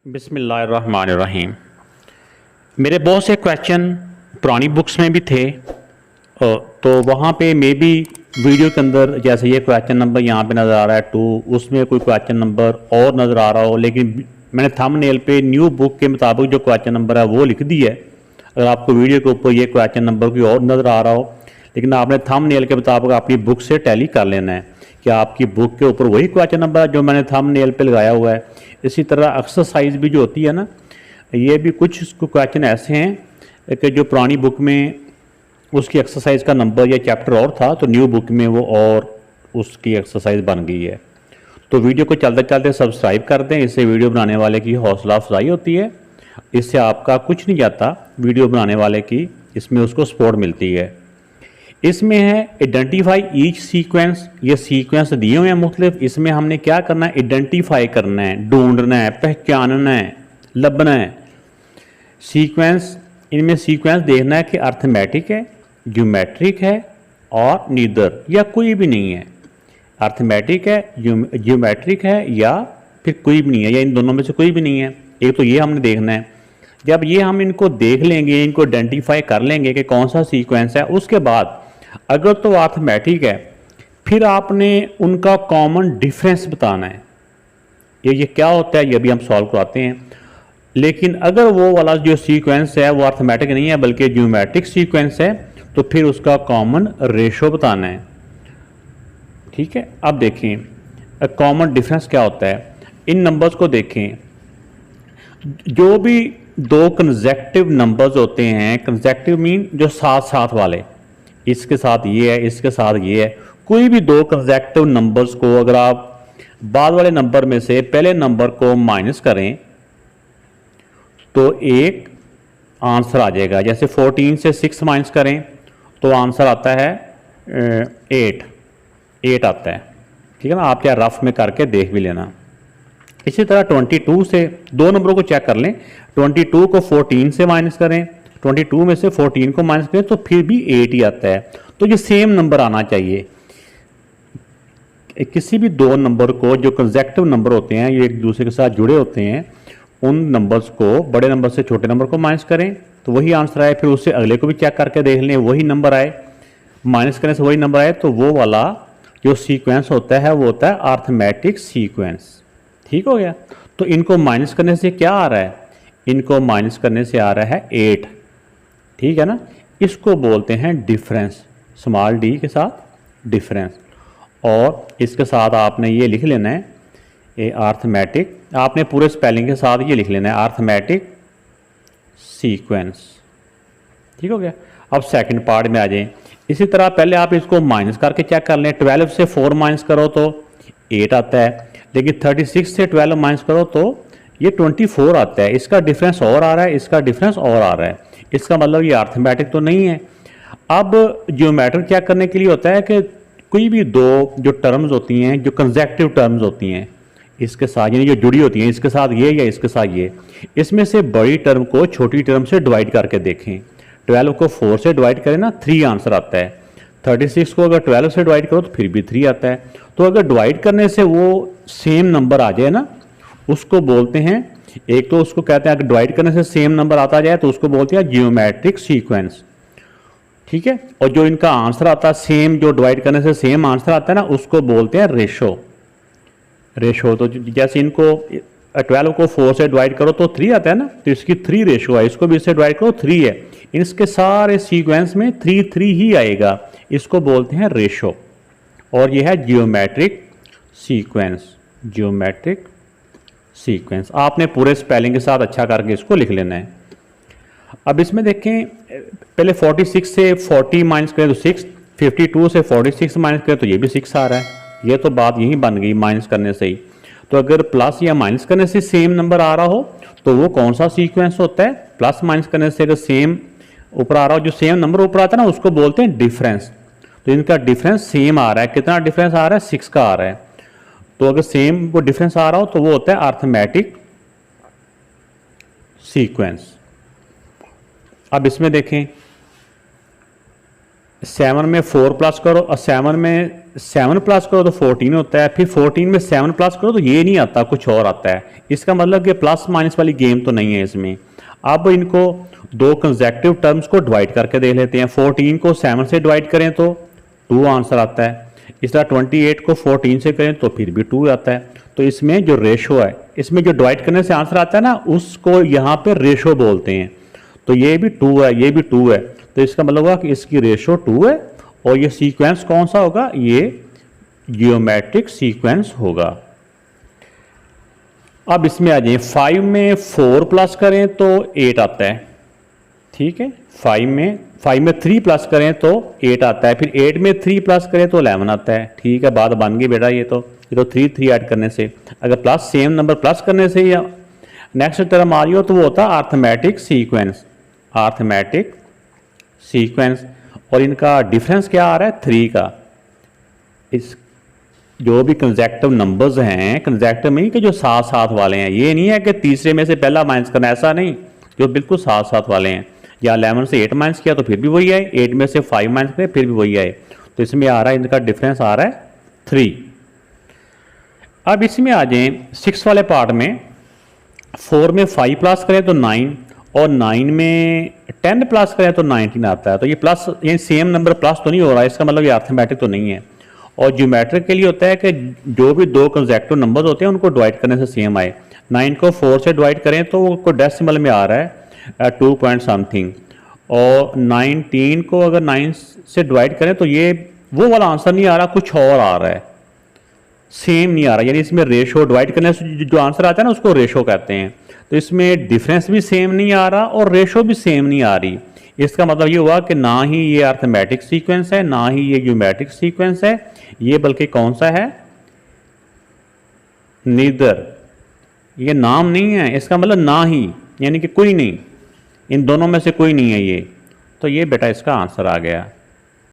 बिस्मिल्लाहिर्रहमानिर्रहीम। मेरे बहुत से क्वेश्चन पुरानी बुक्स में भी थे, तो वहाँ पे मे बी वीडियो के अंदर जैसे ये क्वेश्चन नंबर यहाँ पे नज़र आ रहा है 2, उसमें कोई क्वेश्चन नंबर और नज़र आ रहा हो, लेकिन मैंने थंबनेल पे न्यू बुक के मुताबिक जो क्वेश्चन नंबर है वो लिख दी है। अगर आपको वीडियो के ऊपर ये क्वेश्चन नंबर कोई और नज़र आ रहा हो, लेकिन आपने थंबनेल के मुताबिक अपनी बुक से टैली कर लेना है कि आपकी बुक के ऊपर वही क्वेश्चन नंबर है जो मैंने थंबनेल पे लगाया हुआ है। इसी तरह एक्सरसाइज भी जो होती है ना, ये भी कुछ क्वेश्चन ऐसे हैं कि जो पुरानी बुक में उसकी एक्सरसाइज का नंबर या चैप्टर और था, तो न्यू बुक में वो और उसकी एक्सरसाइज बन गई है। तो वीडियो को चलते चलते सब्सक्राइब कर दें, इससे वीडियो बनाने वाले की हौसला अफजाई होती है। इससे आपका कुछ नहीं जाता, वीडियो बनाने वाले की इसमें उसको सपोर्ट मिलती है। इसमें है आइडेंटिफाई ईच सीक्वेंस, ये सीक्वेंस दिए हुए हैं मुख्तलिफ। इसमें हमने क्या करना है, आइडेंटिफाई करना है, ढूंढना है, पहचानना है, लबना है सीक्वेंस। इनमें सीक्वेंस देखना है कि अर्थमेटिक है, ज्योमेट्रिक है और नीदर, या कोई भी नहीं है। अर्थमेटिक है, ज्योमेट्रिक है या फिर कोई भी नहीं है, या इन दोनों में से कोई भी नहीं है। एक तो ये हमने देखना है। जब ये हम इनको देख लेंगे, इनको आइडेंटिफाई कर लेंगे कि कौन सा सीक्वेंस है, उसके बाद अगर तो अर्थमेटिक है, फिर आपने उनका कॉमन डिफरेंस बताना है। ये क्या होता है, ये भी हम सॉल्व कराते हैं। लेकिन अगर वो वाला जो सीक्वेंस है वो अर्थमेटिक नहीं है बल्कि ज्योमेट्रिक सीक्वेंस है, तो फिर उसका कॉमन रेशो बताना है। ठीक है, अब देखें कॉमन डिफरेंस क्या होता है। इन नंबर्स को देखें, जो भी दो कंसेक्टिव नंबर्स होते हैं, कंसेक्टिव मीन जो साथ साथ वाले, इसके साथ ये है, इसके साथ ये है। कोई भी दो कंसेक्टिव नंबर्स को अगर आप बाद वाले नंबर में से पहले नंबर को माइनस करें तो एक आंसर आ जाएगा। जैसे 14 से 6 माइनस करें तो आंसर आता है 8 आता है। ठीक है ना, आप क्या रफ में करके देख भी लेना। इसी तरह 22 से दो नंबरों को चेक कर लें, 22 को 14 से माइनस करें, 22 में से 14 को माइनस करें तो फिर भी 8 ही आता है। तो ये सेम नंबर आना चाहिए। किसी भी दो नंबर को, जो कंसेक्टिव नंबर होते हैं, ये एक दूसरे के साथ जुड़े होते हैं, उन नंबर्स को बड़े नंबर से छोटे नंबर को माइनस करें तो वही आंसर आए। फिर उससे अगले को भी चेक करके देख लें, वही नंबर आए, माइनस करने से वही नंबर आए, तो वो वाला जो सीक्वेंस होता है वो होता है अर्थमेटिक सीक्वेंस। ठीक हो गया। तो इनको माइनस करने से क्या आ रहा है, इनको माइनस करने से आ रहा है 8। ठीक है ना, इसको बोलते हैं डिफरेंस, स्मॉल डी के साथ डिफरेंस। और इसके साथ आपने ये लिख लेना है, ये अर्थमेटिक, आपने पूरे स्पेलिंग के साथ ये लिख लेना है, अर्थमेटिक सीक्वेंस। ठीक हो गया। अब सेकंड पार्ट में आ जाएं। इसी तरह पहले आप इसको माइनस करके चेक कर लें। 12 से 4 माइनस करो तो 8 आता है, लेकिन 36 से 12 माइनस करो तो ये 24 आता है। इसका डिफरेंस और आ रहा है, इसका डिफरेंस और आ रहा है। इसका मतलब ये अर्थमेटिक तो नहीं है। अब ज्योमेट्रिक चेक करने के लिए होता है कि कोई भी दो जो टर्म्स होती हैं, जो कंसेक्टिव टर्म्स होती हैं, इसके साथ यानी जो जुड़ी होती हैं, इसके साथ ये या इसके साथ ये, इसमें से बड़ी टर्म को छोटी टर्म से डिवाइड करके देखें। 12 को 4 से डिवाइड करें ना, 3 आंसर आता है। 36 को अगर 12 से डिवाइड करो तो फिर भी 3 आता है। तो अगर डिवाइड करने से वो सेम नंबर आ जाए ना, उसको बोलते हैं, एक तो उसको कहते हैं अगर डिवाइड करने से सेम नंबर आता जाए तो उसको बोलते हैं ज्योमेट्रिक सीक्वेंस। ठीक है। और जो इनका आंसर आता है सेम, जो डिवाइड करने से सेम आंसर आता है ना, उसको बोलते हैं रेशो। तो जैसे इनको 12 को 4 से डिवाइड करो तो 3 आता है ना, तो इसकी 3 रेशो है। इसको भी इससे डिवाइड करो 3 है। इसके सारे सीक्वेंस में 3 ही आएगा, इसको बोलते हैं रेशो। और यह है जियोमेट्रिक सीक्वेंस। जियोमेट्रिक सीक्वेंस आपने पूरे स्पेलिंग के साथ अच्छा करके इसको लिख लेना है। अब इसमें देखें, पहले 46 से 40 माइनस करें तो 6, 52 से 46 माइनस करें तो ये भी 6 आ रहा है। ये तो बात यही बन गई माइनस करने से ही। तो अगर प्लस या माइनस करने से सेम नंबर आ रहा हो तो वो कौन सा सीक्वेंस होता है, प्लस माइनस करने से अगर सेम ऊपर आ रहा हो, जो सेम नंबर ऊपर आता है ना, उसको बोलते हैं डिफरेंस। तो इनका डिफरेंस सेम आ रहा है। कितना डिफरेंस आ रहा है, 6 का आ रहा है। तो अगर सेम वो डिफरेंस आ रहा हो तो वो होता है अर्थमेटिक सीक्वेंस। अब इसमें देखें, 7 में 4 प्लस करो और 7 में 7 प्लस करो तो 14 होता है, फिर 14 में 7 प्लस करो तो ये नहीं आता, कुछ और आता है। इसका मतलब कि प्लस माइनस वाली गेम तो नहीं है इसमें। अब इनको दो कंसेक्टिव टर्म्स को डिवाइड करके देख लेते हैं। 14 को 7 से डिवाइड करें तो 2 आंसर आता है, इस तरह 28 को 14 से करें तो फिर भी 2 आता है। तो इसमें जो रेशो है, इसमें जो डिवाइड करने से आंसर आता है ना, उसको यहाँ पे रेशो बोलते हैं। तो ये भी 2 है, ये भी 2 है, तो इसका मतलब होगा कि इसकी रेशो 2 है। और ये सीक्वेंस कौन सा होगा? ये जियोमेट्रिक सीक्वेंस होगा। अब इसमें आ जाइए, 5 में 4 प्लस करें तो 8 आता है, ठीक है। 5 में 3 प्लस करें तो 8 आता है, फिर 8 में 3 प्लस करें तो 11 आता है, ठीक है। बात बन गई बेटा। ये तो 3 ऐड करने से, अगर प्लस सेम नंबर प्लस करने से या नेक्स्ट टर्म आ रही हो तो वो होता है अर्थमेटिक सीक्वेंस, अर्थमेटिक सीक्वेंस। और इनका डिफरेंस क्या आ रहा है? 3 का। इस जो भी कंसेक्टिव नंबर्स हैं, कंसेक्टिव में ही कि जो साथ साथ वाले हैं, ये नहीं है कि तीसरे में से पहला माइनस करना, ऐसा नहीं, जो बिल्कुल साथ साथ वाले हैं। या 11 से 8 माइनस किया तो फिर भी वही आए, 8 में से 5 माइनस किया फिर भी वही आए। तो इसमें आ रहा है, इनका डिफरेंस आ रहा है 3। अब इसमें आ जाए 6 वाले पार्ट में। 4 में 5 प्लस करें तो 9, और 9 में 10 प्लस करें तो 19 आता है। तो ये प्लस, ये सेम नंबर प्लस तो नहीं हो रहा, इसका मतलब ये अर्थमेटिक तो नहीं है। और ज्योमेट्रिक के लिए होता है कि जो भी दो कंसेक्टिव नंबर्स होते हैं उनको डिवाइड करने से सेम आए। 9 को 4 से डिवाइड करें तो वो डेसिमल में आ रहा है 2 पॉइंट समथिंग, और 19 को अगर 9 से डिवाइड करें तो ये वो वाला आंसर नहीं आ रहा, कुछ और आ रहा है, सेम नहीं आ रहा। यानी इसमें रेशो डिवाइड करने से जो आंसर आता है ना, उसको रेशो कहते हैं। तो इसमें डिफरेंस भी सेम नहीं आ रहा और रेशो भी सेम नहीं आ रही। इसका मतलब ये हुआ कि ना ही ये अर्थमेटिक सीक्वेंस है, ना ही ये ज्योमेट्रिक सीक्वेंस है, ये बल्कि कौन सा है? नीदर। ये नाम नहीं है, इसका मतलब ना ही, यानी कि कोई नहीं, इन दोनों में से कोई नहीं है ये। तो ये बेटा इसका आंसर आ गया।